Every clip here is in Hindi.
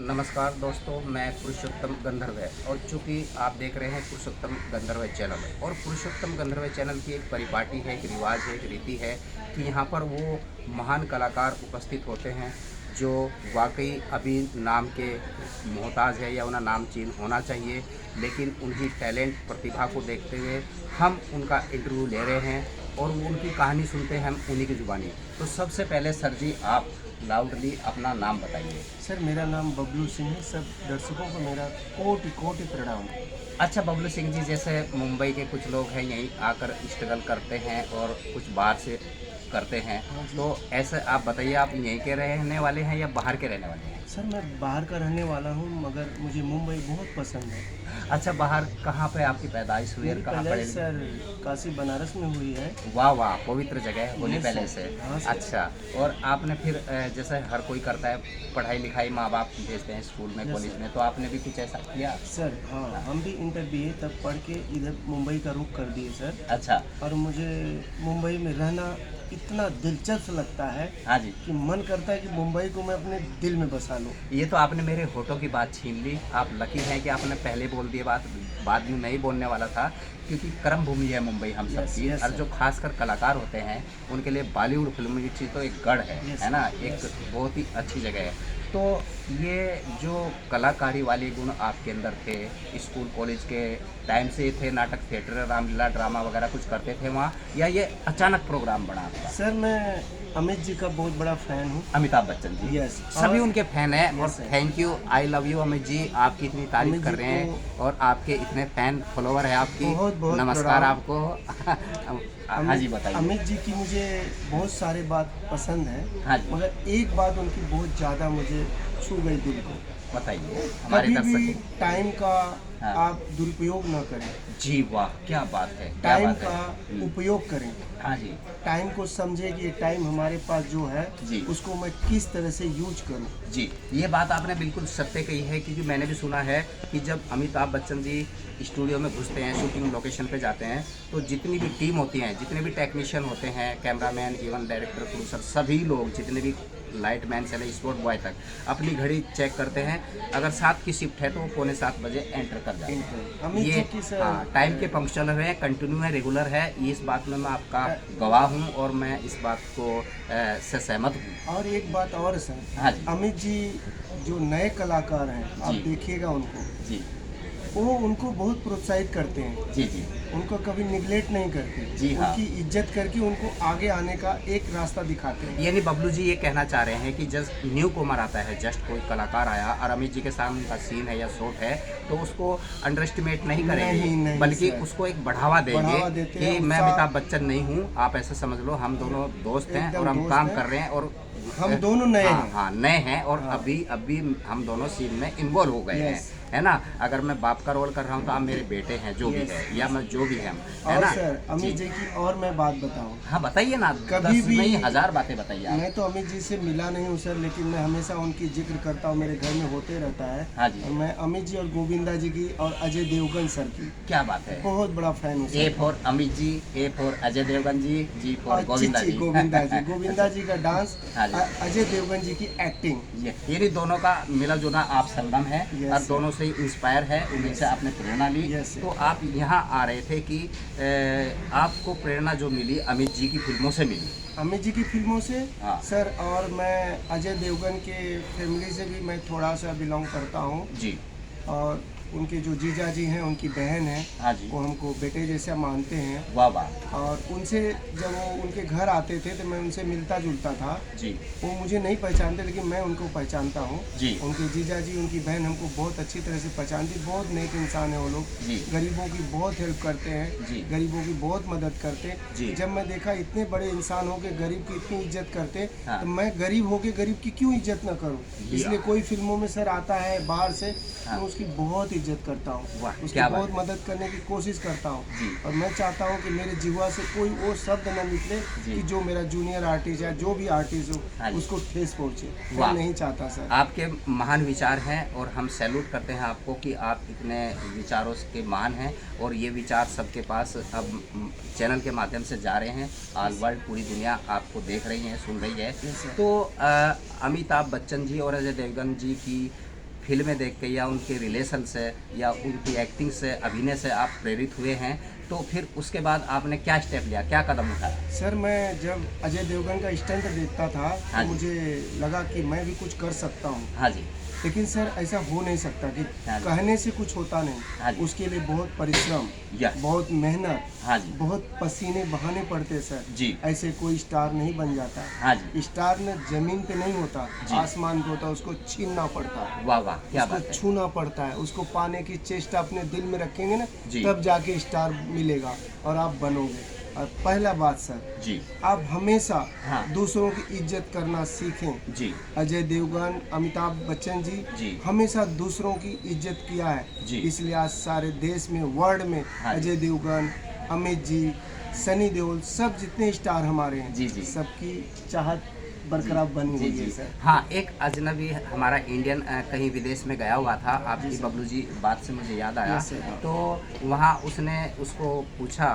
नमस्कार दोस्तों, मैं पुरुषोत्तम गंधर्व है और चूँकि आप देख रहे हैं पुरुषोत्तम गंधर्व चैनल और पुरुषोत्तम गंधर्व चैनल की एक परिपाटी है, एक रिवाज है, एक रीति है कि यहाँ पर वो महान कलाकार उपस्थित होते हैं जो वाकई अभी नाम के मोहताज है या उन्हें नामचीन होना चाहिए, लेकिन उनकी टैलेंट प्रतिभा को देखते हुए हम उनका इंटरव्यू ले रहे हैं और वो उनकी कहानी सुनते हैं हम उन्हीं की ज़ुबानी। तो सबसे पहले सर जी आप लाउडली अपना नाम बताइए। सर मेरा नाम बबलू सिंह है। सब दर्शकों को मेरा कोटि कोटि प्रणाम। अच्छा बबलू सिंह जी, जैसे मुंबई के कुछ लोग हैं यहीं आकर स्ट्रगल करते हैं और कुछ बाहर से करते हैं, तो ऐसे आप बताइए, आप यहीं के रहने वाले हैं या बाहर के रहने वाले हैं? सर मैं बाहर का रहने वाला हूँ, मगर मुझे मुंबई बहुत पसंद है। अच्छा, बाहर कहाँ पे आपकी पैदाइश हुई मेरी है, कहाँ पैदाइश पढ़े? सर काशी बनारस में हुई है। वाह वाह, पवित्र जगह है, होली Yes, पहले sir. से। हाँ, sir. अच्छा, और आपने फिर जैसे हर कोई करता है पढ़ाई लिखाई, माँ बाप भेजते हैं स्कूल में, Yes, कॉलेज sir. में, तो आपने भी कुछ ऐसा किया? सर हाँ, हम भी इंटर BA तब पढ़ के इधर मुंबई का रुख कर दिए सर। अच्छा। और मुझे मुंबई में रहना इतना दिलचस्प लगता है हाँ जी, कि मन करता है कि मुंबई को मैं अपने दिल में बसा लूँ। ये तो आपने मेरे होठों की बात छीन ली। आप लकी हैं कि आपने पहले बोल दिए बात, बाद में मैं ही बोलने वाला था, क्योंकि कर्म भूमि है मुंबई हम सब Yes, की। yes, और sir. जो खासकर कलाकार होते हैं उनके लिए बॉलीवुड फिल्म इंडस्ट्री तो एक गढ़ Yes, है ना, sir. एक Yes. बहुत ही अच्छी जगह है। तो ये जो कलाकारी वाले गुण आपके अंदर थे, स्कूल कॉलेज के टाइम से थे, नाटक थिएटर रामलीला ड्रामा वगैरह कुछ करते थे वहाँ, या ये अचानक प्रोग्राम बना आपका? सर मैं अमित जी का बहुत बड़ा फ़ैन हूँ। अमिताभ बच्चन जी, Yes. सभी और- उनके फैन हैं। और Yes, sir. Thank you, I love you Amit ji, आपकी इतनी तारीफ अमित कर जी रहे हैं और आपके इतने फैन फॉलोवर हैं आपकी। बहुत बहुत नमस्कार प्रणाम। आपको। हाँ जी बताइए। अमित जी की मुझे बहुत सारी बात पसंद है, हाँ जी मगर एक बात उनकी बहुत ज़्यादा मुझे छू गई दिल को। बताइए हमारे कभी भी दर्शक। टाइम का हाँ। आप दुरुपयोग न करें, जी वाह, क्या बात है, क्या टाइम बात है। का उपयोग करें। हाँ जी टाइम को समझे कि ये टाइम हमारे पास जो है जी। उसको मैं किस तरह से यूज करूं। जी, ये बात आपने बिल्कुल सत्य कही है, क्योंकि मैंने भी सुना है कि जब अमिताभ बच्चन जी स्टूडियो में घुसते हैं, शूटिंग लोकेशन पे जाते हैं, तो जितनी भी टीम होती हैं, जितने भी टेक्नीशियन होते हैं, कैमरामैन, इवन डायरेक्टर, प्रोड्यूसर, सभी लोग, जितने भी लाइटमैन से लेकर स्पोर्ट बॉय तक अपनी घड़ी चेक करते हैं। अगर 7 की शिफ्ट है तो वो पौने 7 बजे एंटर कर जाते हैं। अमित ये जी की सर हाँ, टाइम के पंक्चुअल है, कंटिन्यू है, रेगुलर है, इस बात में मैं आपका गवाह हूँ और मैं इस बात को से सहमत हूँ। और एक बात और सर, हाँ जी अमित जी जो नए कलाकार हैं आप जी। देखिएगा उनको, जी वो उनको बहुत प्रोत्साहित करते हैं, जी जी उनको कभी निगलेक्ट नहीं करते। जी हाँ। उनकी इज्जत करके उनको आगे आने का एक रास्ता दिखाते हैं। यानी बबलू जी ये कहना चाह रहे हैं कि जस्ट न्यू कॉमर आता है, जस्ट कोई कलाकार आया और अमित जी के सामने उनका सीन है या शॉट है, तो उसको अंडर एस्टिमेट नहीं करेंगे, नहीं, बल्कि सर। उसको एक बढ़ावा बढ़ावा देंगे देते कि हैं, मैं उत्साह- अमिताभ बच्चन नहीं हूँ, आप ऐसे समझ लो, हम दोनों दोस्त हैं एकदम और हम दोस्त काम हैं। कर रहे हैं और हम दोनों नए हाँ, हैं। हाँ नए हैं और हाँ। अभी अभी हम दोनों सीन में इन्वॉल्व हो गए हैं, Yes. है ना। अगर मैं बाप का रोल कर रहा हूँ तो आप मेरे बेटे हैं, जो भी Yes. है, या मैं जो भी है और ना। सर अमित जी की और मैं बात बताऊं, हाँ बताइए ना, कभी 10 भी- नहीं 1000 बातें बताइए आप। मैं तो अमित जी से मिला नहीं हूँ सर, लेकिन मैं हमेशा उनकी जिक्र करता हूँ, मेरे घर में होते रहता है। हाँ जी। और मैं अमित जी और गोविंदा जी की और अजय देवगन सर की क्या बात है। बहुत बड़ा फैन हूँ A sir. For Amit ji, A for Ajay Devgan ji, G for और गोविंदा जी। गोविंदा जी, गोविंदा जी का डांस, हाँ जी। अजय देवगन जी की एक्टिंग। ये दोनों का मिला जुला आप संगम है। Yes, और sir. दोनों से इंस्पायर है, उन्हीं से आपने प्रेरणा ली। Yes, sir. तो आप यहाँ आ रहे थे कि आपको प्रेरणा जो मिली अमित जी की फिल्मों से मिली। अमित जी की फिल्मों से हाँ। सर, और मैं अजय देवगन के फैमिली से भी मैं थोड़ा सा बिलोंग करता हूँ। जी और उनके जो जीजा जी हैं, उनकी बहन है, हाँ जी, वो हमको बेटे जैसा मानते हैं। वाह वाह। और उनसे जब वो उनके घर आते थे तो मैं उनसे मिलता जुलता था। जी वो मुझे नहीं पहचानते, लेकिन मैं उनको पहचानता हूँ। जी उनके जीजा जी, उनकी बहन हमको बहुत अच्छी तरह से पहचानती। बहुत नेक इंसान है वो लोग, जी गरीबों की बहुत हेल्प करते हैं, जी गरीबों की बहुत मदद करते जी। हैं। जब मैं देखा इतने बड़े इंसान हो के गरीब की इतनी इज्जत करते, हाँ। तो मैं गरीब हो के गरीब की क्यों इज्जत ना करूं। जी। इसलिए कोई फिल्मों में सर आता है बाहर से, हाँ। मैं उसकी बहुत इज्जत करता हूँ, वाह, उसकी क्या बात बहुत मदद करने की कोशिश करता हूँ। जी। और मैं चाहता हूँ कि मेरे जीवा से कोई वो शब्द न निकले जी। कि जो मेरा जूनियर आर्टिस्ट या जो भी आर्टिस्ट हाँ हो जी। उसको ठेस पहुँचे। वाह। मैं नहीं चाहता सर। आपके महान विचार हैं और हम सैल्यूट करते हैं आपको कि आप इतने विचारों के महान हैं और ये विचार सबके पास अब चैनल के माध्यम से जा रहे हैं। ऑल वर्ल्ड, पूरी दुनिया आपको देख रही है, सुन रही है। Yes, sir. तो अमिताभ बच्चन जी और अजय देवगन जी की फिल्में देख के या उनके रिलेशन से या उनकी एक्टिंग से, अभिनय से आप प्रेरित हुए हैं, तो फिर उसके बाद आपने क्या स्टेप लिया, क्या कदम उठाया? सर मैं जब अजय देवगन का स्टंट देखता था हाँ तो जी। मुझे लगा कि मैं भी कुछ कर सकता हूँ, हाँ जी। लेकिन सर ऐसा हो नहीं सकता कि हाँ जी। कहने से कुछ होता हाँ नहीं, जी। उसके लिए बहुत परिश्रम, यस। बहुत मेहनत, हाँ जी। बहुत पसीने बहाने पड़ते सर। जी। ऐसे कोई स्टार नहीं बन जाता। हाँ जी। स्टार न जमीन पे नहीं होता, जी। आसमान पे होता, उसको छीनना पड़ता है, वाह वाह, क्या उसको बात है। छूना पड़ता है, उसको पाने की चेष्टा अपने दिल में रखेंगे ना, जी। तब जाके स्टार मिलेगा और आप बनोगे। और पहला बात सर, जी। आप हमेशा हाँ। दूसरों की इज्जत करना सीखें। जी। अजय देवगन, अमिताभ बच्चन जी। जी हमेशा दूसरों की इज्जत किया है, जी। इसलिए आज सारे देश में, वर्ल्ड में हाँ जी। अजय देवगन, अमित जी, सनी देओल, सब जितने स्टार हमारे हैं, जी, जी। सबकी चाहत बरकरार बनी जी हुई है जी। सर। हाँ, एक अजनबी हमारा इंडियन कहीं विदेश में गया हुआ था, आपकी बबलू जी बात से मुझे याद आया। Yes sir. तो वहाँ उसने उसको पूछा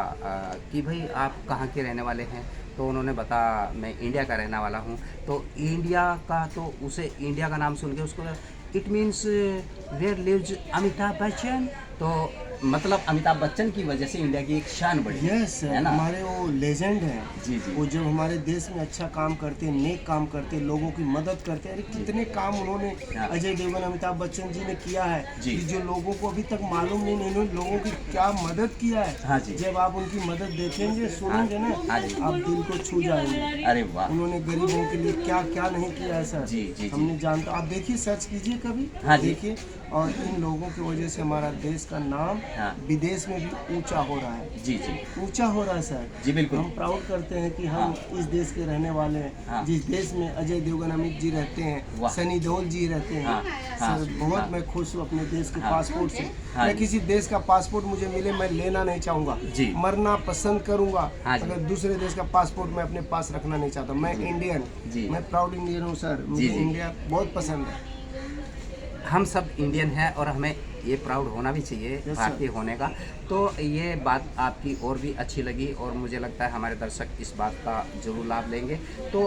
कि भाई आप कहाँ के रहने वाले हैं, तो उन्होंने बताया मैं इंडिया का रहने वाला हूँ। तो इंडिया का, तो उसे इंडिया का नाम सुन के उसको it means where lives Amitabh Bachchan, तो मतलब अमिताभ बच्चन की वजह से इंडिया की एक शान बढ़ी, यस है ना? हमारे वो लेजेंड हैं। जी जी। वो जब हमारे देश में अच्छा काम करते, नेक काम करते, लोगों की मदद करते, अरे कितने काम उन्होंने, हाँ। अजय देवगन, अमिताभ बच्चन जी ने किया है जी। कि जो लोगों को अभी तक मालूम नहीं, इन्होंने लोगों की क्या मदद किया है। हाँ जी। जब आप उनकी मदद देखेंगे, सुनेंगे ना, हाँ जी। आप दिल को छू जाएंगे। अरे वाह। उन्होंने गरीबों के लिए क्या क्या नहीं किया है सर। जी, जी, जी। हमने जानता, आप देखिए, सर्च कीजिए कभी, हाँ जी। देखिए। और इन लोगों की वजह से हमारा देश का नाम हाँ। विदेश में भी ऊंचा हो रहा है, जी जी। ऊंचा हो रहा है सर। जी बिल्कुल। हम प्राउड करते हैं कि हम इस देश के रहने वाले हैं। हाँ। जिस देश में अजय देवगन, अमित जी रहते हैं, वाह। सनी देओल जी रहते हैं, हाँ, हाँ, सर बहुत हाँ। मैं खुश हूँ अपने देश के हाँ। पासपोर्ट से। हाँ मैं जी। किसी देश का पासपोर्ट मुझे मिले, मैं लेना नहीं चाहूँगा, जी। मरना पसंद करूँगा। हाँ जी। अगर दूसरे देश का पासपोर्ट मैं अपने पास रखना नहीं चाहता। मैं इंडियन, जी। मैं प्राउड इंडियन हूँ सर। मुझे जी। इंडिया बहुत पसंद है। हम सब इंडियन हैं और हमें ये प्राउड होना भी चाहिए सर। भारतीय होने का। तो ये बात आपकी और भी अच्छी लगी और मुझे लगता है हमारे दर्शक इस बात का जरूर लाभ लेंगे। तो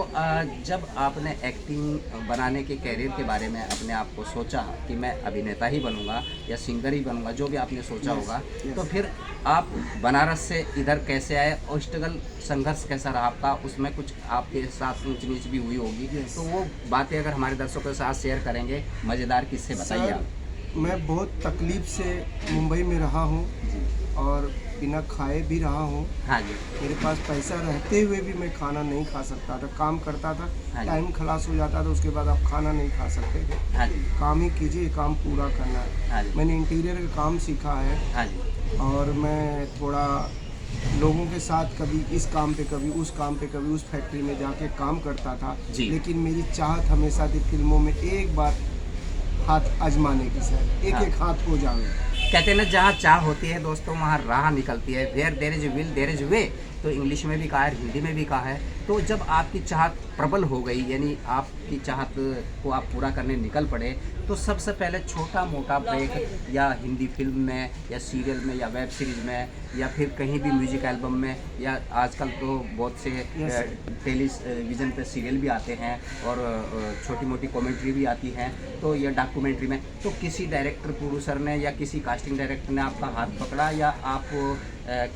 जब आपने एक्टिंग बनाने के कैरियर के बारे में अपने आप को सोचा कि मैं अभिनेता ही बनूंगा या सिंगर ही बनूंगा, जो भी आपने सोचा होगा, तो फिर आप बनारस से इधर कैसे आए और स्ट्रगल, संघर्ष कैसा रहा आपका? उसमें कुछ आपके साथ ऊंच नीच भी हुई होगी, तो वो बातें अगर हमारे दर्शकों के साथ शेयर करेंगे, मज़ेदार किस्से बताइए आप। मैं बहुत तकलीफ से मुंबई में रहा हूँ और बिना खाए भी रहा हूँ। हाँ जी। मेरे पास पैसा रहते हुए भी मैं खाना नहीं खा सकता था। काम करता था, हाँ जी। टाइम खलास हो जाता था, उसके बाद आप खाना नहीं खा सकते थे। हाँ जी। काम ही कीजिए, काम पूरा करना है। हाँ जी। मैंने इंटीरियर का काम सीखा है हाँ जी। और मैं थोड़ा लोगों के साथ कभी इस काम पे, कभी उस काम पे, कभी उस फैक्ट्री में जाके काम करता था। जी। लेकिन मेरी चाहत हमेशा थी फिल्मों में एक बार हाथ आजमाने की सर, एक हाँ। एक हाथ हो जावे। कहते हैं ना, जहाँ चाह होती है दोस्तों वहाँ राह निकलती है। Where there is will there is way, तो इंग्लिश में भी कहा है, हिंदी में भी कहा है। तो जब आपकी चाहत प्रबल हो गई, यानी आपकी चाहत को आप पूरा करने निकल पड़े, तो सबसे पहले छोटा मोटा ब्रेक या हिंदी फिल्म में या सीरियल में या वेब सीरीज़ में या फिर कहीं भी म्यूजिक एल्बम में, या आजकल तो बहुत से टेलीविज़न पे सीरियल भी आते हैं और छोटी मोटी कॉमेंट्री भी आती हैं, तो या डॉक्यूमेंट्री में, तो किसी डायरेक्टर प्रोड्यूसर ने या किसी कास्टिंग डायरेक्टर ने आपका हाथ पकड़ा, या आप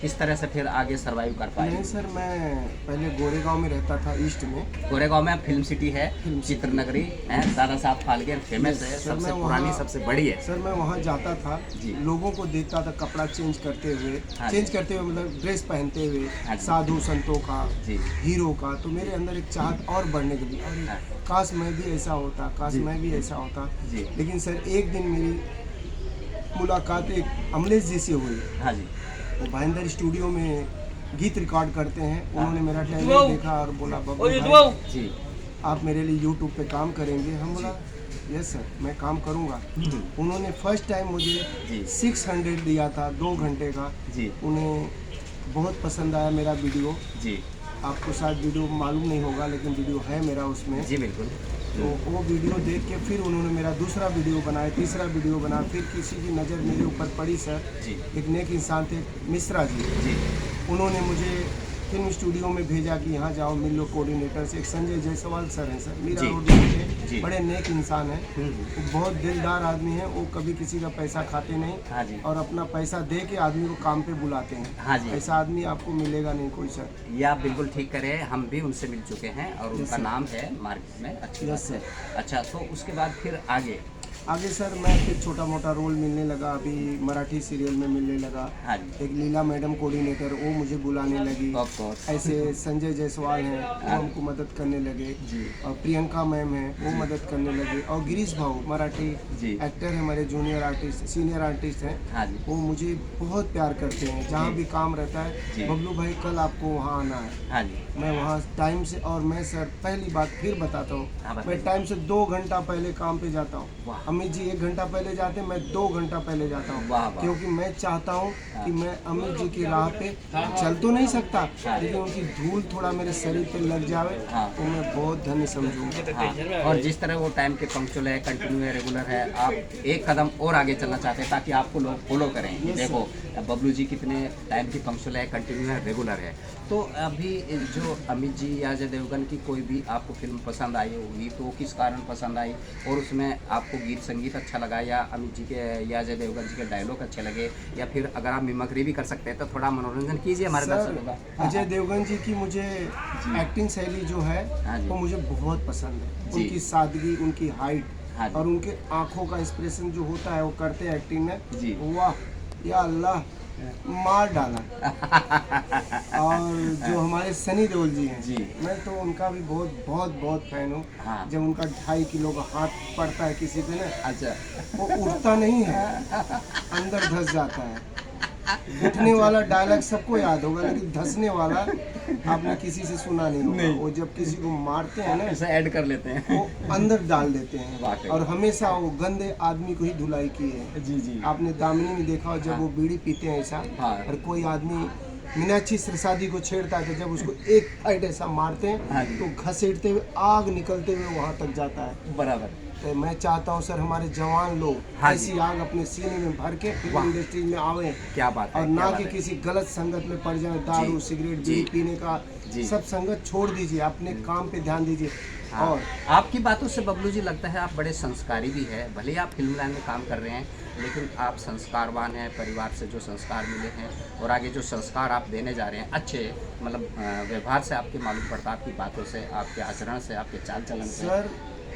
किस तरह से फिर आगे सर्वाइव कर पाए? नहीं सर, मैं पहले गोरेगांव में रहता था, ईस्ट में। गोरेगांव में फिल्म सिटी है, चित्र नगरी है, दादा साहब फाल्के फेमस है, सर, सबसे मैं पुरानी, वहाँ- सबसे बड़ी है। सर मैं वहाँ जाता था, जी। लोगों को देखता था कपड़ा चेंज करते हुए, हाँ चेंज करते हुए मतलब ड्रेस पहनते हुए, हाँ जी। साधु संतों का, जी। हीरो का। तो मेरे अंदर एक चाहत और बढ़ने लगी, अरे हाँ। काश मैं भी ऐसा होता, काश जी। मैं भी ऐसा होता। जी। लेकिन सर एक दिन मेरी मुलाकात एक अमलेश जी से हुई। हाँ जी। वो भाईंदर स्टूडियो में गीत रिकॉर्ड करते हैं। उन्होंने मेरा टैलेंट देखा और बोला, बब्बू भाई जी। आप मेरे लिए यूट्यूब पे काम करेंगे? हम बोला यस सर, मैं काम करूँगा। उन्होंने फर्स्ट टाइम मुझे जी। 600 दिया था, 2 घंटे का। जी। उन्हें बहुत पसंद आया मेरा वीडियो। जी। आपको शायद वीडियो मालूम नहीं होगा, लेकिन वीडियो है मेरा उसमें। जी बिल्कुल। तो वो वीडियो देख के फिर उन्होंने मेरा दूसरा वीडियो बनाया, तीसरा वीडियो बनाया। फिर किसी की नज़र मेरे ऊपर पड़ी सर, जी। एक नेक इंसान थे, मिश्रा जी। जी। उन्होंने मुझे फिल्म स्टूडियो में भेजा कि यहाँ जाओ, मिल लो कोऑर्डिनेटर से। एक संजय जायसवाल सर हैं सर, मीरा जी। रोड में थे। जी। बड़े नेक इंसान हैं। हम्म। वो बहुत दिलदार आदमी है, वो कभी किसी का पैसा खाते नहीं हाँ जी। और अपना पैसा दे के आदमी को काम पे बुलाते हैं। हाँ जी। ऐसा आदमी आपको मिलेगा नहीं कोई सर। ये आप बिल्कुल ठीक करें, हम भी उनसे मिल चुके हैं और उनका sir. नाम है मार्केट में, अच्छी Yes, बात है। अच्छा, तो उसके बाद फिर आगे? आगे सर मैं फिर छोटा मोटा रोल मिलने लगा, अभी मराठी सीरियल में मिलने लगा। हाँ जी। एक लीला मैडम कोऑर्डिनेटर, वो मुझे बुलाने लगी। Of course. ऐसे संजय जायसवाल हैं, वो हमको मदद करने लगे। जी। और प्रियंका मैम है, वो मदद करने लगे। और गिरीश भाऊ मराठी जी। एक्टर है, हमारे जूनियर आर्टिस्ट सीनियर आर्टिस्ट हैं। हाँ जी। वो मुझे बहुत प्यार करते हैं, जहाँ जी। भी काम रहता जी। है, बबलू भाई कल आपको वहाँ आना है। हाँ जी। मैं वहाँ टाइम से, और मैं सर पहली बात फिर बताता हाँ, हूँ, बताइए। मैं टाइम से 2 घंटा पहले काम पे जाता हूँ। वाह। अमित जी 1 घंटा पहले जाते हैं, मैं 2 घंटा पहले जाता हूँ। वाह, वाह। क्योंकि मैं चाहता हूँ कि मैं अमित जी की राह पे चल तो नहीं सकता, लेकिन उनकी धूल थोड़ा मेरे शरीर पे लग जावे हाँ। तो मैं बहुत धन्य समझूंगा। हाँ, और जिस तरह वो टाइम के पंक्चुअल है, कंटिन्यू है, रेगुलर है, आप एक कदम और आगे चलना चाहते हैं ताकि आपको लोग फॉलो करें। Yes, देखो बबलू जी कितने टाइम की पंक्चुअल है, कंटिन्यू है, रेगुलर है। तो अभी जो अमित जी या अजय देवगन की कोई भी आपको फिल्म पसंद आई होगी तो वो किस कारण पसंद आई, और उसमें आपको गीत संगीत अच्छा लगा, या अमित जी के या अजय देवगन जी के डायलॉग अच्छे लगे, या फिर अगर आप मिमिक्री भी कर सकते हैं तो थोड़ा मनोरंजन कीजिए हमारे दर्शकों का। सर अजय देवगन जी की मुझे एक्टिंग शैली जो है हाँ जी। वो मुझे बहुत पसंद है। जी। उनकी सादगी, उनकी हाइट हाँ जी। और उनके आंखों का एक्सप्रेशन जो होता है वो करते हैं एक्टिंग में, जी। वाह या अल्लाह, मार डाला। और जो हमारे सनी देओल जी हैं, जी। मैं तो उनका भी बहुत बहुत बहुत फैन हूँ। हाँ। जब उनका 2.5 किलो का हाथ पड़ता है किसी पे ना, अच्छा। वो उठता नहीं है, अंदर धस जाता है। उठने वाला डायलॉग सबको याद होगा, लेकिन धंसने वाला आपने किसी से सुना नहीं होगा। नहीं। वो जब किसी को मारते हैं ना, ऐसा ऐड कर लेते हैं। वो अंदर डाल देते हैं वाकई। और हमेशा वो गंदे आदमी को ही धुलाई की है। जी जी। आपने दामिनी में देखा हो, जब वो बीड़ी पीते हैं ऐसा, हाँ। और कोई आदमी मीनाक्षी सिरसादी को छेड़ता है, तो जब उसको एक फाइट ऐसा मारते हाँ हैं जी। तो घसीटते हुए आग निकलते हुए वहाँ तक जाता है। बराबर। तो मैं चाहता हूँ सर हमारे जवान लोग हाँ जी। ऐसी आग अपने सीने में भर के फिल्म वाह। इंडस्ट्री में आवे, क्या बात है, और क्या ना बात कि है। किसी गलत संगत में पड़ जाए, दारू जी, सिगरेट जी। बीड़ी पीने का जी। सब संगत छोड़ दीजिए, अपने काम पे ध्यान दीजिए। हाँ। और आपकी बातों से बबलू जी लगता है आप बड़े संस्कारी भी है, भले ही आप फिल्म लाइन में काम कर रहे हैं लेकिन आप संस्कारवान हैं, परिवार से जो संस्कार मिले हैं और आगे जो संस्कार आप देने जा रहे हैं अच्छे, मतलब व्यवहार से आपके मालूम पड़ता है, आपकी बातों से, आपके आचरण से, आपके चाल चलन से। सर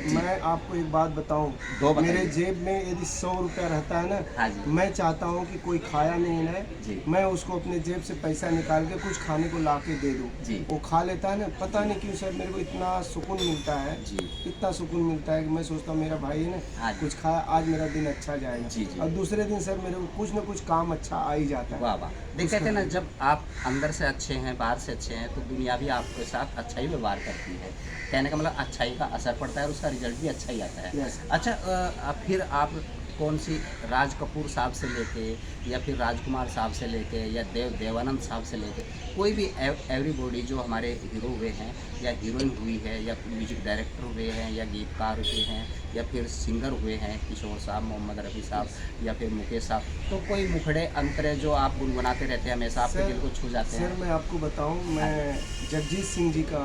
मैं आपको एक बात बताऊं, दो बताइए। मेरे जेब में यदि 100 रुपया रहता है हाँ ना, जी। मैं चाहता हूं कि कोई खाया नहीं जी। है, मैं उसको अपने जेब से पैसा निकाल के कुछ खाने को ला के दे दूँ। जी। वो खा लेता है ना, पता नहीं क्यों सर मेरे को इतना सुकून मिलता है, जी। इतना सुकून मिलता है कि मैं सोचता हूँ मेरा भाई है हाँ ना, जी। कुछ खाया, आज मेरा दिन अच्छा जाएगा। जी, जी। और दूसरे दिन सर मेरे को कुछ ना कुछ काम अच्छा आ ही जाता है। वाह वाह। देख कहते हैं ना, जब आप अंदर से अच्छे हैं, बाहर से अच्छे हैं, तो दुनिया भी आपके साथ अच्छा ही व्यवहार करती है। कहने का मतलब अच्छाई का असर पड़ता है और उसका रिजल्ट भी अच्छा ही आता है। Yes. अच्छा, फिर आप कौन सी राज कपूर साहब से लेके या फिर राजकुमार साहब से लेके या देवानंद साहब से लेके कोई भी एवरीबॉडी जो हमारे हीरो हुए हैं या हीरोइन हुई है या म्यूजिक डायरेक्टर हुए हैं या गीतकार हुए हैं या फिर सिंगर हुए हैं, किशोर साहब, मोहम्मद रफ़ी साहब या फिर मुकेश साहब, तो कोई मुखड़े अंतरे जो आप गुनगुनाते रहते हैं हमेशा, आपके सर- दिल को छू जाते हैं? सर मैं आपको बताऊं, मैं जगजीत सिंह जी का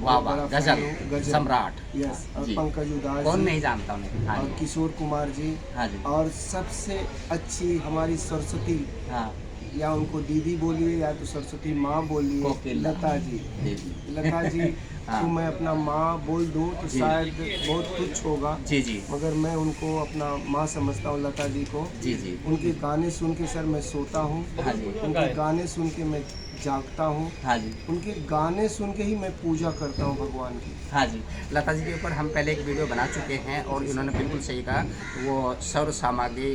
वाह बहुत वाह, बड़ा गजल fan हूं, सम्राट। यस, और जी। पंकज उधास कौन जी, नहीं जानता उन्हें। हाँ और जी। किशोर कुमार जी, हाँ जी। और सबसे अच्छी हमारी सरस्वती, हाँ। या उनको दीदी बोलिए या तो सरस्वती माँ बोलिए, कोकिला। लता जी। जी जी। लता जी हाँ। को मैं अपना माँ बोल दूं तो जी। शायद बहुत तुच्छ होगा, जी जी। मगर मैं उनको अपना माँ समझता हूँ, लता जी को। जी जी। उनके गाने सुन के सर मैं सोता हूँ, हाँ जी। उनके गाने सुन के मैं जागता हूँ, हाँ जी। उनके गाने सुन के ही मैं पूजा करता हूँ भगवान की। हाँ जी। लता जी के ऊपर हम पहले एक वीडियो बना चुके हैं और इन्होंने बिल्कुल सही कहा, वो सौर सामग्री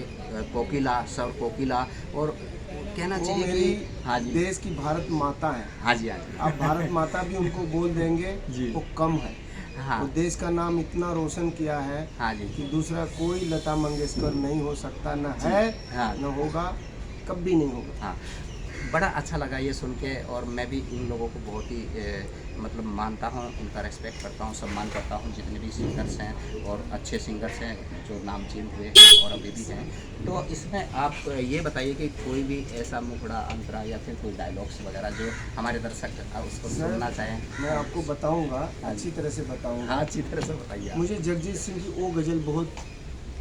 कोकिला, सौर कोकिला, और कहना वो चाहिए मेरी कि हाँ जी। देश की भारत माता है। हाँ जी। हाँ जी। आप भारत माता भी उनको बोल देंगे जी। वो कम है। हाँ। वो देश का नाम इतना रोशन किया है हाँ जी। कि दूसरा कोई लता मंगेशकर नहीं हो सकता, न है हाँ। न होगा, कभी नहीं होगा। हाँ, बड़ा अच्छा लगा ये सुन के, और मैं भी इन लोगों को बहुत ही मतलब मानता हूँ, उनका रेस्पेक्ट करता हूँ, सम्मान करता हूँ, जितने भी सिंगर्स हैं और अच्छे सिंगर्स हैं जो नामचीन हुए हैं और अभी भी हैं। तो इसमें आप ये बताइए कि कोई भी ऐसा मुखड़ा अंतरा या फिर कोई डायलॉग्स वगैरह जो हमारे दर्शक उसको सर, सुनना चाहें। मैं आपको बताऊंगा, हाँ अच्छी जी। तरह से बताऊंगा। हाँ, अच्छी तरह से बताइए आप। मुझे जगजीत सिंह की वो गज़ल बहुत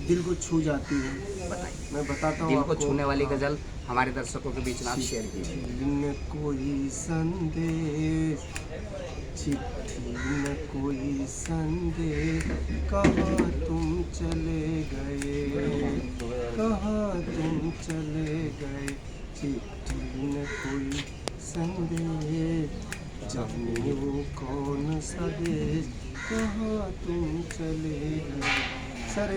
दिल को छू जाती है। बताइए। मैं बताता हूँ दिल आपको। को छूने वाली हाँ। गज़ल हमारे दर्शकों के बीच में आप शेयर कीजिए। चिट्ठी न कोई संदेश, चिट्ठी न कोई संदेश, कहाँ तुम चले गए, कहाँ तुम चले गए। चिट्ठी न कोई संदेश, जाने वो कौन सा देश, कहाँ तुम चले गए। सर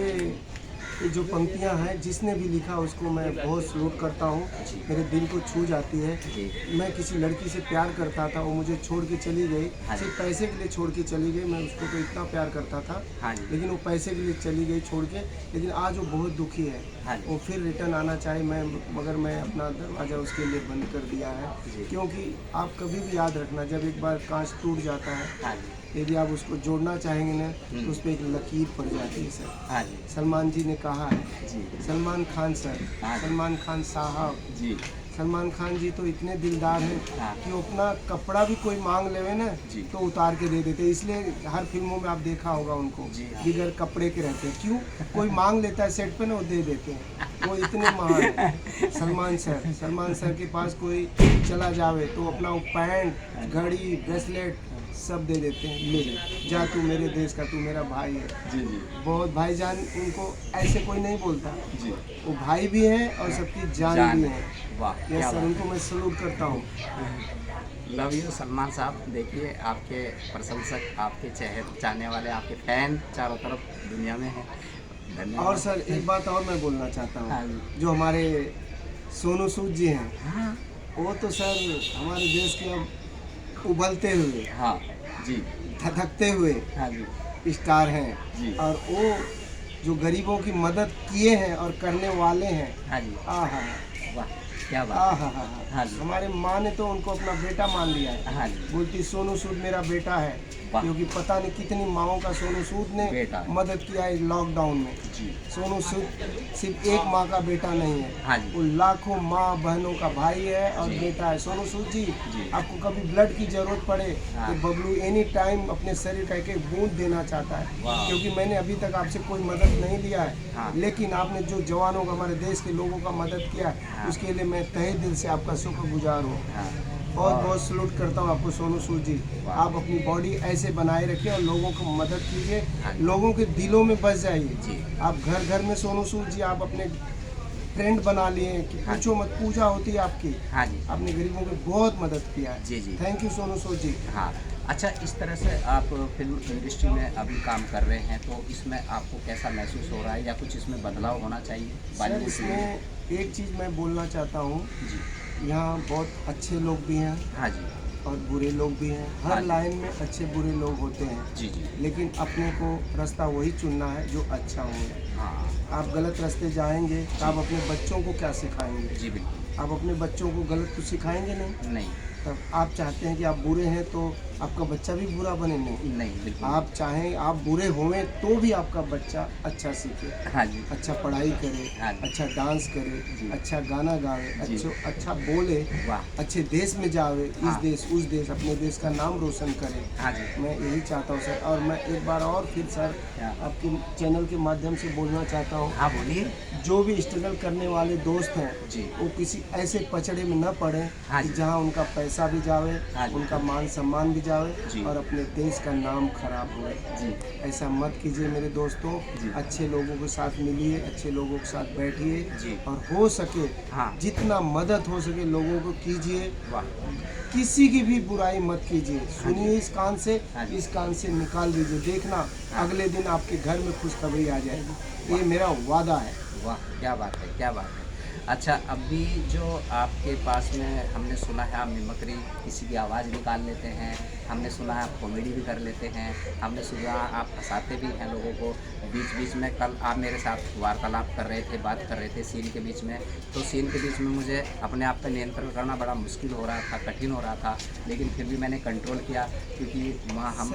ये जो पंक्तियाँ हैं, जिसने भी लिखा उसको मैं बहुत सलूट करता हूँ, मेरे दिल को छू जाती है। जी। मैं किसी लड़की से प्यार करता था, वो मुझे छोड़ के चली गई, हाँ जी। सिर्फ पैसे के लिए छोड़ के चली गई। मैं उसको तो इतना प्यार करता था, हाँ जी। लेकिन वो पैसे के लिए चली गई छोड़ के। लेकिन आज वो बहुत दुखी है, हाँ जी। वो फिर रिटर्न आना चाहे मैं, मगर मैं अपना दरवाज़ा उसके लिए बंद कर दिया जी। है। क्योंकि आप कभी भी याद रखना, जब एक बार कांच टूट जाता है, हाँ जी। यदि आप उसको जोड़ना चाहेंगे ना, तो उस पर एक लकीर पड़ जाती है सर। हाँ जी। सलमान जी ने कहा है, जी। सलमान खान सर, हाँ। सलमान खान साहब, जी। सलमान खान जी तो इतने दिलदार हैं हाँ। कि वो अपना कपड़ा भी कोई मांग लेवे ना, जी। तो उतार के दे देते। इसलिए हर फिल्मों में आप देखा होगा उनको, जी हाँ। बिगैर कपड़े के रहते हैं। क्यों? कोई मांग लेता है सेट पे ना, वो दे देते हैं। वो इतने महान हैं सलमान सर। सलमान सर के पास कोई चला जावे तो अपना वो पैंट, घड़ी, ब्रेसलेट सब दे देते हैं, ले जा, तू मेरे देश का, तू मेरा भाई है। जी। जी। बहुत भाईजान, उनको ऐसे कोई नहीं बोलता। जी। वो भाई भी हैं और सबकी जान भी है। वाह, यस क्या सर, बात उनको मैं सलूट करता हूँ। है। लव यू सलमान साहब। देखिए, आपके प्रशंसक, आपके चाहने वाले, आपके फैन चारों तरफ दुनिया में हैं। धन्यवाद। और सर एक बात और मैं बोलना चाहता हाँ हूँ, जी। जो हमारे सोनू सूद जी हैं, हाँ। वो तो सर हमारे देश के अब उबलते हुए, हाँ जी। धधकते हुए हाँ जी। स्टार हैं। जी। और वो जो गरीबों की मदद किए हैं और करने वाले हैं, हाँ जी। आहा वाह, क्या बात आहा है। हा। हाँ जी। हमारे माँ ने तो उनको अपना बेटा मान लिया है। हाँ जी। बोलती सोनू सूद मेरा बेटा है, वाह। क्योंकि पता नहीं कितनी माओं का सोनू सूद ने बेटा। मदद किया है लॉकडाउन में। जी। सोनू सूद सिर्फ एक माँ का बेटा नहीं है, हाँ जी। वो लाखों माँ बहनों का भाई है और जी। बेटा है। सोनू सूद जी, जी। आपको कभी ब्लड की जरूरत पड़े हाँ। तो बबलू एनी टाइम अपने शरीर का एक एक बूंद देना चाहता है। वाह। क्योंकि मैंने अभी तक आपसे कोई मदद नहीं लिया है, हाँ। लेकिन आपने जो जवानों का, हमारे देश के लोगों का मदद किया है, हाँ। उसके लिए मैं तहे दिल से आपका शुक्रगुजार हूँ। हाँ। बहुत बहुत सलूट करता हूँ आपको सोनू सूद जी। वाह। आप अपनी बॉडी ऐसे बनाए रखिए और लोगों को मदद कीजिए, हाँ। लोगों के दिलों में बस जाइए। जी। आप घर घर में सोनू सूद जी आप अपने फ्रेंड बना लिए कि हाँ। पूछो मत, पूजा होती है आपकी। हाँ जी। आपने गरीबों की बहुत मदद किया है। जी, जी। थैंक यू सोनू सूद जी। हाँ। अच्छा, इस तरह से आप फिल्म इंडस्ट्री में अभी काम कर रहे हैं, तो इसमें आपको कैसा महसूस हो रहा है या कुछ इसमें बदलाव होना चाहिए सर बॉलीवुड फिल्म में? इसमें एक चीज़ मैं बोलना चाहता हूँ, जी। यहाँ बहुत अच्छे लोग भी हैं हाँ जी। और बुरे लोग भी हैं। हाँ हर जी। लाइन में अच्छे बुरे लोग होते हैं, जी। जी। लेकिन अपने को रास्ता वही चुनना है जो अच्छा हो। हाँ आप गलत रास्ते जाएंगे तो आप अपने बच्चों को क्या सिखाएंगे? जी, बिल्कुल आप अपने बच्चों को गलत तो सिखाएंगे नहीं। नहीं। तब आप चाहते हैं कि आप बुरे हैं तो आपका बच्चा भी बुरा बने? नहीं। नहीं, बिल्कुल। आप चाहें आप बुरे होवें तो भी आपका बच्चा अच्छा सीखे, हाँ जी। अच्छा पढ़ाई करे, हाँ जी। अच्छा डांस करे, जी। अच्छा गाना गावे, जी। अच्छा बोले, वाह। अच्छे देश में जावे, इस हाँ। देश उस देश, अपने देश का नाम रोशन करे। हाँ जी। मैं यही चाहता हूँ सर। और मैं एक बार और फिर सर क्या? आपके चैनल के माध्यम से बोलना चाहता हूँ, हाँ, बोलिए। जो भी स्ट्रगल करने वाले दोस्त हैं, जी। वो किसी ऐसे पचड़े में न पड़े हाँ कि जी। जहाँ उनका पैसा भी जावे, हाँ जी। उनका मान सम्मान भी जावे जी। और अपने देश का नाम खराब हो। जी। ऐसा मत कीजिए मेरे दोस्तों। जी। अच्छे लोगों के साथ मिलिए, अच्छे लोगों के साथ बैठिए जी। और हो सके हाँ। जितना मदद हो सके लोगों को कीजिए। वाह। किसी की भी बुराई मत कीजिए। सुनिए इस कान से, हाँ जी। इस कान से निकाल दीजिए। देखना हाँ। अगले दिन आपके घर में खुशखबरी आ जाएगी। ये मेरा वादा है। वाह, क्या बात है, क्या बात है। अच्छा, अभी जो आपके पास में हमने सुना है आप मिमिक्री किसी की आवाज़ निकाल लेते हैं हमने सुना आप कॉमेडी भी कर लेते हैं, हमने सुना आप हँसाते भी हैं लोगों को। बीच बीच में कल आप मेरे साथ वार्तालाप कर रहे थे, बात कर रहे थे सीन के बीच में, तो सीन के बीच में मुझे अपने आप पर नियंत्रण करना बड़ा मुश्किल हो रहा था, कठिन हो रहा था, लेकिन फिर भी मैंने कंट्रोल किया, क्योंकि वहाँ हम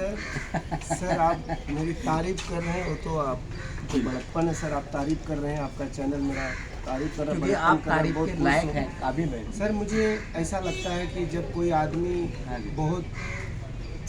सर आप मेरी तारीफ कर रहे हैं, वो तो आप जो बड़प्पन है सर, आप तारीफ कर रहे हैं, आपका चैनल मेरा तारीफ कर रहा है, क्योंकि बड़प्पन आप कर रहा है, तारीफ बहुत के खुश लायक हूँ। हैं, काबिल हैं। सर मुझे ऐसा लगता है कि जब कोई आदमी हाँ जी। बहुत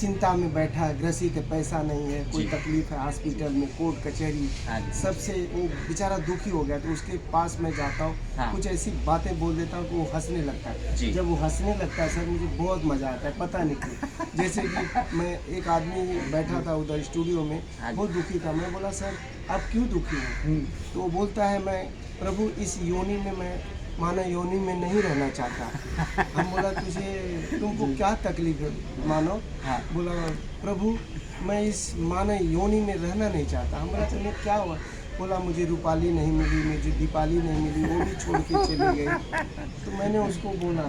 चिंता में बैठा है, ग्रसित है, पैसा नहीं है, कोई जी। तकलीफ है, हॉस्पिटल में, कोर्ट कचहरी, हाँ जी। सबसे वो बेचारा दुखी हो गया, तो उसके पास मैं जाता हूँ, हाँ। कुछ ऐसी बातें बोल देता हूँ कि वो हंसने लगता है। जी। जब वो हंसने लगता है सर, मुझे बहुत मज़ा आता है, पता नहीं क्यों। जैसे कि मैं एक आदमी बैठा था उधर स्टूडियो में, हाँ जी। बहुत दुखी था, मैं बोला सर आप क्यों दुखी हो? तो वो बोलता है मैं प्रभु इस योनि में मैं मानव योनि में नहीं रहना चाहता। हम बोला तुमको क्या तकलीफ है मानव? हाँ। बोला प्रभु मैं इस मानव योनि में रहना नहीं चाहता। हम बोला तुम्हें क्या हुआ? बोला मुझे रूपाली नहीं मिली, मुझे दीपाली नहीं मिली, वो भी छोड़ के चली गई। तो मैंने उसको बोला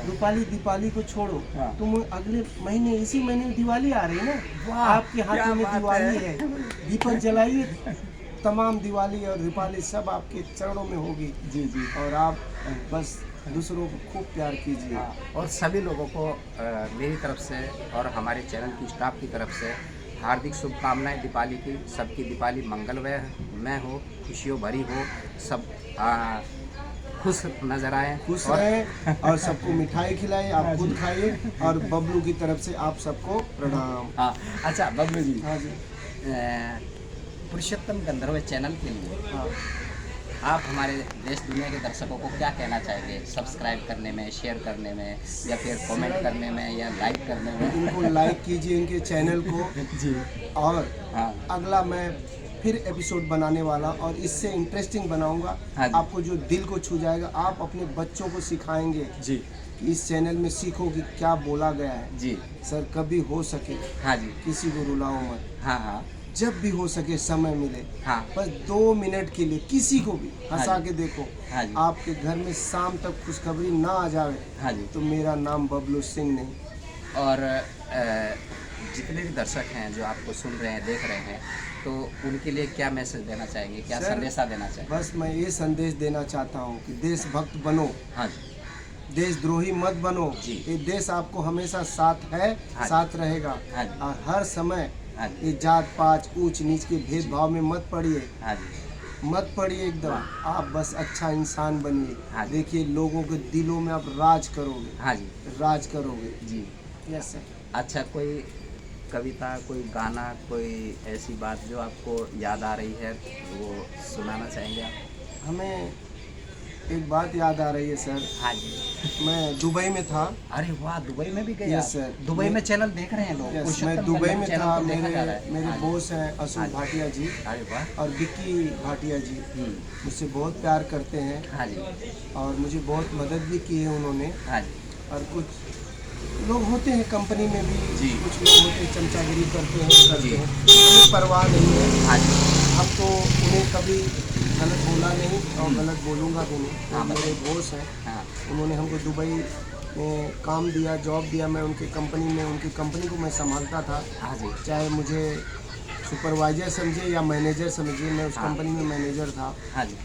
रूपाली दीपाली को छोड़ो, हाँ। तुम अगले महीने इसी महीने दिवाली आ रही है ना, वाह, आपके हाथों क्या में बात दिवाली है। है, दीपक जलाइए, तमाम दिवाली और दीपाली सब आपके चरणों में होगी। जी जी। और आप बस दूसरों को खूब प्यार कीजिए। हाँ, और सभी लोगों को मेरी तरफ से और हमारे चैनल की स्टाफ की तरफ से हार्दिक शुभकामनाएं दीपावली की। सबकी दीपावली मंगलमय हो, खुशियों भरी हो, सब खुश नजर आए, खुश और रहें और सबको मिठाई खिलाएं, आप खुद खाइए, और बबलू की तरफ से आप सबको प्रणाम। हाँ। अच्छा बबलू जी, हाँ जी। पुरुषोत्तम गंधर्व चैनल के लिए हाँ। आप हमारे देश दुनिया के दर्शकों को क्या कहना चाहेंगे? सब्सक्राइब करने में, शेयर करने में, या फिर कमेंट करने में, या लाइक करने में? इनको लाइक कीजिए इनके चैनल को। जी। और हाँ। अगला मैं फिर एपिसोड बनाने वाला, और इससे इंटरेस्टिंग बनाऊंगा। हाँ जी। आपको जो दिल को छू जाएगा, आप अपने बच्चों को सिखाएंगे जी। कि इस चैनल में सीखो कि क्या बोला गया है। जी। सर कभी हो सके हाँ जी। किसी को रुलाओ मत, हाँ हाँ जब भी हो सके समय मिले, हाँ। बस 2 मिनट के लिए किसी को भी हंसा हाँ जी। के देखो। हाँ जी। आपके घर में शाम तक खुशखबरी ना आ जावे, हाँ जी। तो मेरा नाम बबलू सिंह नहीं। और जितने भी दर्शक हैं जो आपको सुन रहे हैं, देख रहे हैं, तो उनके लिए क्या मैसेज देना चाहेंगे, क्या सर, संदेशा देना चाहेंगे? बस मैं ये संदेश देना चाहता हूँ कि देशभक्त बनो, हाँ जी। देशद्रोही मत बनो। जी। ये देश आपको हमेशा साथ है, हाँ जी। साथ रहेगा। हाँ जी। और हर समय हाँ जी। ये जात पात ऊंच नीच के भेदभाव में मत पड़िए, हाँ जी। मत पड़िए एकदम। आप बस अच्छा इंसान बनिए। हाँ जी। देखिए लोगों के दिलों में आप राज करोगे, हाँ जी। राज करोगे। जी। Yes sir. अच्छा, कोई कविता, कोई गाना, कोई ऐसी बात जो आपको याद आ रही है, वो सुनाना चाहेंगे आप? हमें एक बात याद आ रही है सर। हाँ जी। मैं दुबई में था। अरे वाह, दुबई में भी गए Yes, आप? sir. दुबई में चैनल देख रहे हैं लोग? यस, पुरुषोत्तम मैं दुबई गंधर्व में चैनल था। को देखा जा रहा है। मेरे हाँ जी। बॉस हैं हाँ अशोक जी। भाटिया जी अरे वाह। और विक्की भाटिया जी, हम्म। मुझसे बहुत प्यार करते हैं, हाँ जी। और मुझे बहुत मदद भी की है उन्होंने। हाँ जी। और कुछ लोग होते हैं कंपनी में भी, जी। कुछ लोग होते हैं चमचागिरी करते हैं, जी। हमें परवाह नहीं है। हाँ जी। हम तो उन्हें कभी गलत बोला नहीं और गलत बोलूँगा भी नहीं। हाँ, वो मेरे बॉस हैं, हाँ। उन्होंने हमको दुबई में काम दिया, जॉब दिया। मैं उनकी कंपनी में, उनकी कंपनी को मैं संभालता था। हाँ जी। चाहे मुझे सुपरवाइजर समझे या मैनेजर समझिए, मैं उस हाँ। कंपनी में मैनेजर था। हाँ जी।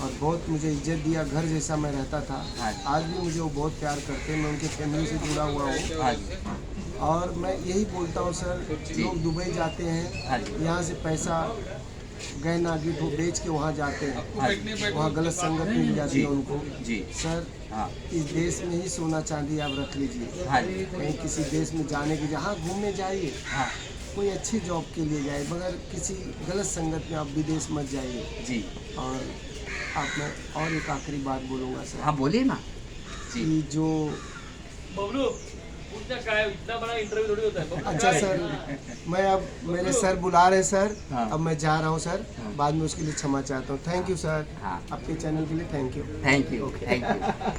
और बहुत मुझे इज्जत दिया, घर जैसा मैं रहता था। हाँ जी। आज भी मुझे वो बहुत प्यार करते हैं, मैं उनके फैमिली से जुड़ा हुआ हूँ। हाँ जी। और मैं यही बोलता हूँ सर, जी। लोग दुबई जाते हाँ हैं, जी। यहाँ से पैसा गहना गिफ्ट बेच के वहाँ जाते हैं, हाँ जी। वहाँ गलत संगत मिल जाती है उनको। जी। सर हाँ। इस देश में ही सोना चांदी आप रख लीजिए। हाँ जी। कहीं किसी देश में जाने की, जहाँ घूमने जाइए, हाँ कोई अच्छी जॉब के लिए जाए, मगर किसी गलत संगत में आप विदेश मत जाइए। जी। और आप, मैं और एक आखिरी बात बोलूँगा सर, हाँ बोलिए ना जी। कि जो बबलू पूछना क्या है, इतना बड़ा इंटरव्यू थोड़ी होता है। बबलू अच्छा क्या है? सर, मैं अब मेरे सर बुला रहे हैं सर। हाँ। अब मैं जा रहा हूँ सर, हाँ। बाद में उसके लिए क्षमा चाहता हूँ। थैंक यू सर, हाँ। आपके चैनल के लिए thank you. Thank you, thank you.